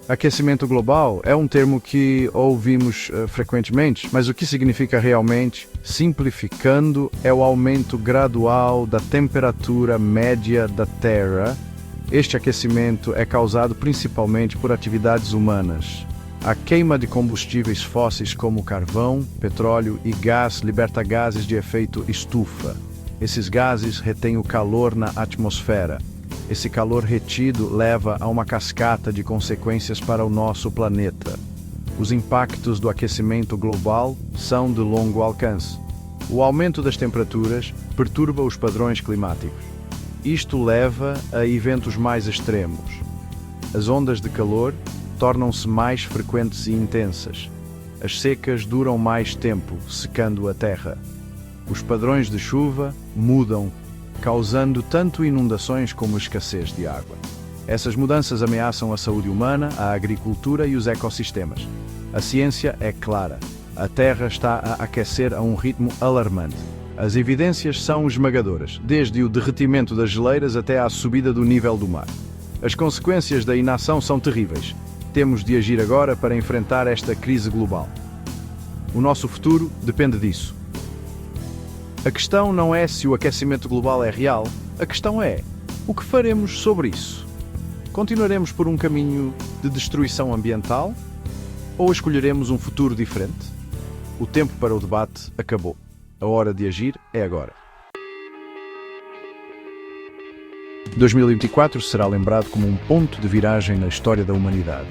Aquecimento global é um termo que ouvimos frequentemente, mas o que significa realmente? Simplificando, é o aumento gradual da temperatura média da Terra. Este aquecimento é causado principalmente por atividades humanas. A queima de combustíveis fósseis como carvão, petróleo e gás liberta gases de efeito estufa. Esses gases retêm o calor na atmosfera. Esse calor retido leva a uma cascata de consequências para o nosso planeta. Os impactos do aquecimento global são de longo alcance. O aumento das temperaturas perturba os padrões climáticos. Isto leva a eventos mais extremos. As ondas de calor tornam-se mais frequentes e intensas. As secas duram mais tempo, secando a terra. Os padrões de chuva mudam, causando tanto inundações como escassez de água. Essas mudanças ameaçam a saúde humana, a agricultura e os ecossistemas. A ciência é clara. A Terra está a aquecer a um ritmo alarmante. As evidências são esmagadoras, desde o derretimento das geleiras até à subida do nível do mar. As consequências da inação são terríveis. Temos de agir agora para enfrentar esta crise global. O nosso futuro depende disso. A questão não é se o aquecimento global é real, a questão é o que faremos sobre isso. Continuaremos por um caminho de destruição ambiental ou escolheremos um futuro diferente? O tempo para o debate acabou. A hora de agir é agora. 2024 será lembrado como um ponto de viragem na história da humanidade.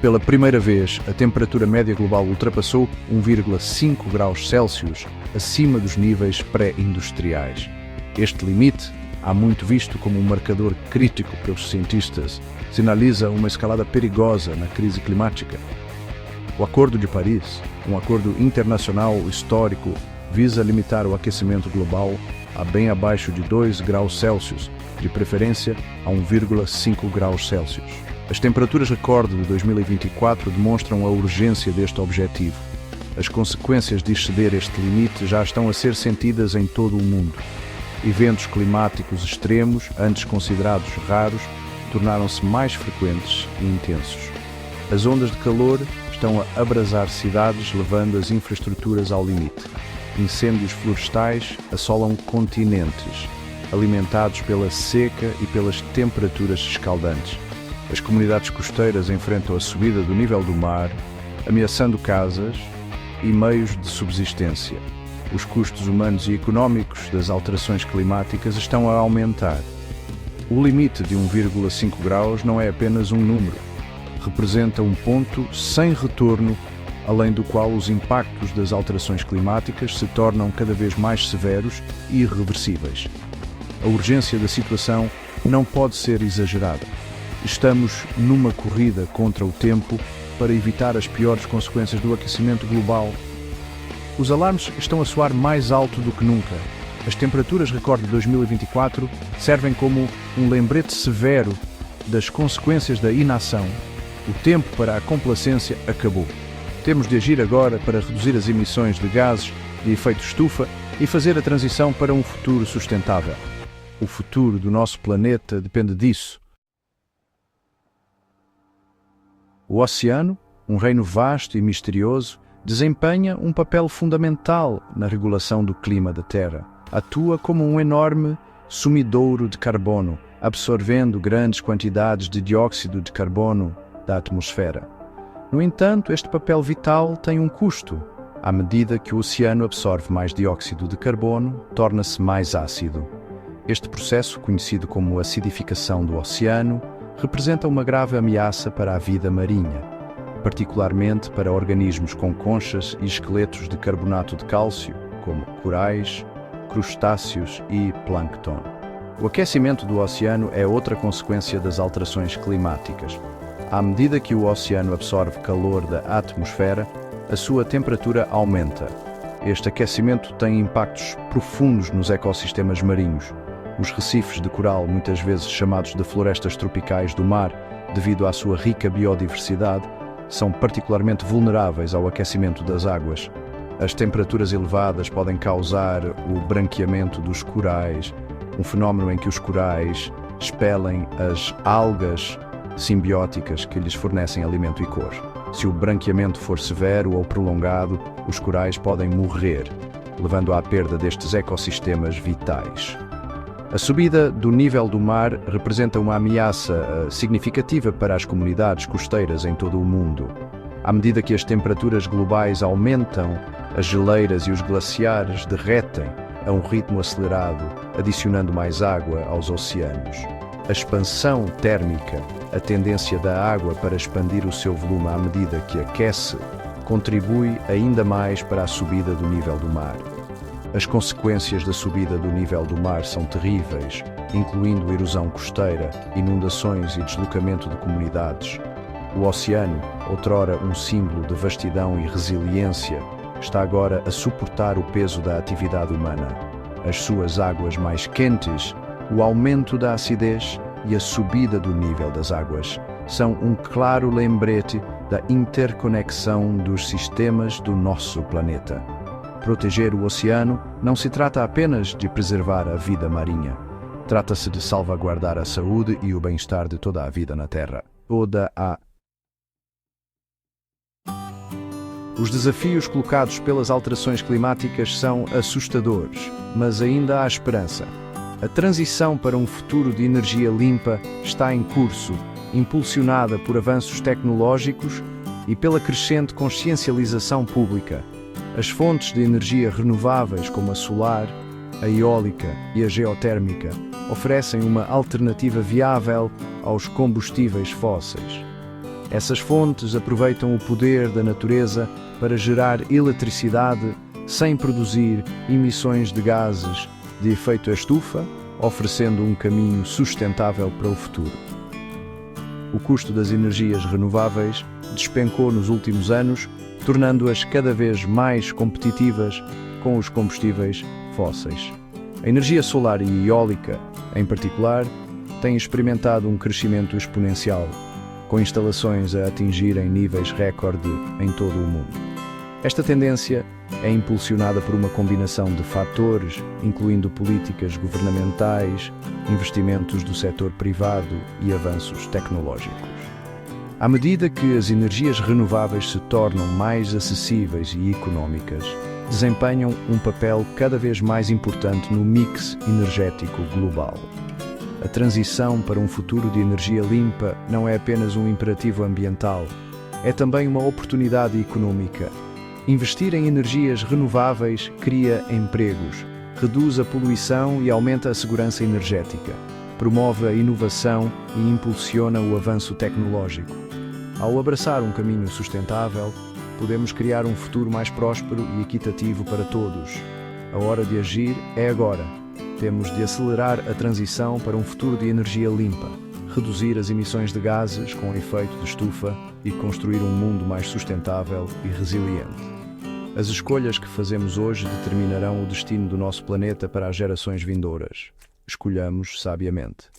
Pela primeira vez, a temperatura média global ultrapassou 1,5 graus Celsius acima dos níveis pré-industriais. Este limite, há muito visto como um marcador crítico pelos cientistas, sinaliza uma escalada perigosa na crise climática. O Acordo de Paris, um acordo internacional histórico, visa limitar o aquecimento global a bem abaixo de 2 graus Celsius, de preferência a 1,5 graus Celsius. As temperaturas recorde de 2024 demonstram a urgência deste objetivo. As consequências de exceder este limite já estão a ser sentidas em todo o mundo. Eventos climáticos extremos, antes considerados raros, tornaram-se mais frequentes e intensos. As ondas de calor estão a abrasar cidades, levando as infraestruturas ao limite. Incêndios florestais assolam continentes, alimentados pela seca e pelas temperaturas escaldantes. As comunidades costeiras enfrentam a subida do nível do mar, ameaçando casas e meios de subsistência. Os custos humanos e económicos das alterações climáticas estão a aumentar. O limite de 1,5 graus não é apenas um número. Representa um ponto sem retorno, além do qual os impactos das alterações climáticas se tornam cada vez mais severos e irreversíveis. A urgência da situação não pode ser exagerada. Estamos numa corrida contra o tempo para evitar as piores consequências do aquecimento global. Os alarmes estão a soar mais alto do que nunca. As temperaturas recorde de 2024 servem como um lembrete severo das consequências da inação. O tempo para a complacência acabou. Temos de agir agora para reduzir as emissões de gases de efeito estufa e fazer a transição para um futuro sustentável. O futuro do nosso planeta depende disso. O oceano, um reino vasto e misterioso, desempenha um papel fundamental na regulação do clima da Terra. Atua como um enorme sumidouro de carbono, absorvendo grandes quantidades de dióxido de carbono da atmosfera. No entanto, este papel vital tem um custo. À medida que o oceano absorve mais dióxido de carbono, torna-se mais ácido. Este processo, conhecido como acidificação do oceano, representa uma grave ameaça para a vida marinha, particularmente para organismos com conchas e esqueletos de carbonato de cálcio, como corais, crustáceos e plâncton. O aquecimento do oceano é outra consequência das alterações climáticas. À medida que o oceano absorve calor da atmosfera, a sua temperatura aumenta. Este aquecimento tem impactos profundos nos ecossistemas marinhos. Os recifes de coral, muitas vezes chamados de florestas tropicais do mar, devido à sua rica biodiversidade, são particularmente vulneráveis ao aquecimento das águas. As temperaturas elevadas podem causar o branqueamento dos corais, um fenómeno em que os corais expelem as algas simbióticas que lhes fornecem alimento e cor. Se o branqueamento for severo ou prolongado, os corais podem morrer, levando à perda destes ecossistemas vitais. A subida do nível do mar representa uma ameaça significativa para as comunidades costeiras em todo o mundo. À medida que as temperaturas globais aumentam, as geleiras e os glaciares derretem a um ritmo acelerado, adicionando mais água aos oceanos. A expansão térmica, a tendência da água para expandir o seu volume à medida que aquece, contribui ainda mais para a subida do nível do mar. As consequências da subida do nível do mar são terríveis, incluindo erosão costeira, inundações e deslocamento de comunidades. O oceano, outrora um símbolo de vastidão e resiliência, está agora a suportar o peso da atividade humana. As suas águas mais quentes, o aumento da acidez e a subida do nível das águas são um claro lembrete da interconexão dos sistemas do nosso planeta. Proteger o oceano não se trata apenas de preservar a vida marinha. Trata-se de salvaguardar a saúde e o bem-estar de toda a vida na Terra. Os desafios colocados pelas alterações climáticas são assustadores, mas ainda há esperança. A transição para um futuro de energia limpa está em curso, impulsionada por avanços tecnológicos e pela crescente consciencialização pública. As fontes de energia renováveis, como a solar, a eólica e a geotérmica, oferecem uma alternativa viável aos combustíveis fósseis. Essas fontes aproveitam o poder da natureza para gerar eletricidade sem produzir emissões de gases de efeito estufa, oferecendo um caminho sustentável para o futuro. O custo das energias renováveis despencou nos últimos anos, tornando-as cada vez mais competitivas com os combustíveis fósseis. A energia solar e eólica, em particular, tem experimentado um crescimento exponencial, com instalações a atingirem níveis recorde em todo o mundo. Esta tendência é impulsionada por uma combinação de fatores, incluindo políticas governamentais, investimentos do setor privado e avanços tecnológicos. À medida que as energias renováveis se tornam mais acessíveis e económicas, desempenham um papel cada vez mais importante no mix energético global. A transição para um futuro de energia limpa não é apenas um imperativo ambiental, é também uma oportunidade econômica. Investir em energias renováveis cria empregos, reduz a poluição e aumenta a segurança energética, promove a inovação e impulsiona o avanço tecnológico. Ao abraçar um caminho sustentável, podemos criar um futuro mais próspero e equitativo para todos. A hora de agir é agora. Temos de acelerar a transição para um futuro de energia limpa, reduzir as emissões de gases com efeito de estufa e construir um mundo mais sustentável e resiliente. As escolhas que fazemos hoje determinarão o destino do nosso planeta para as gerações vindouras. Escolhamos sabiamente.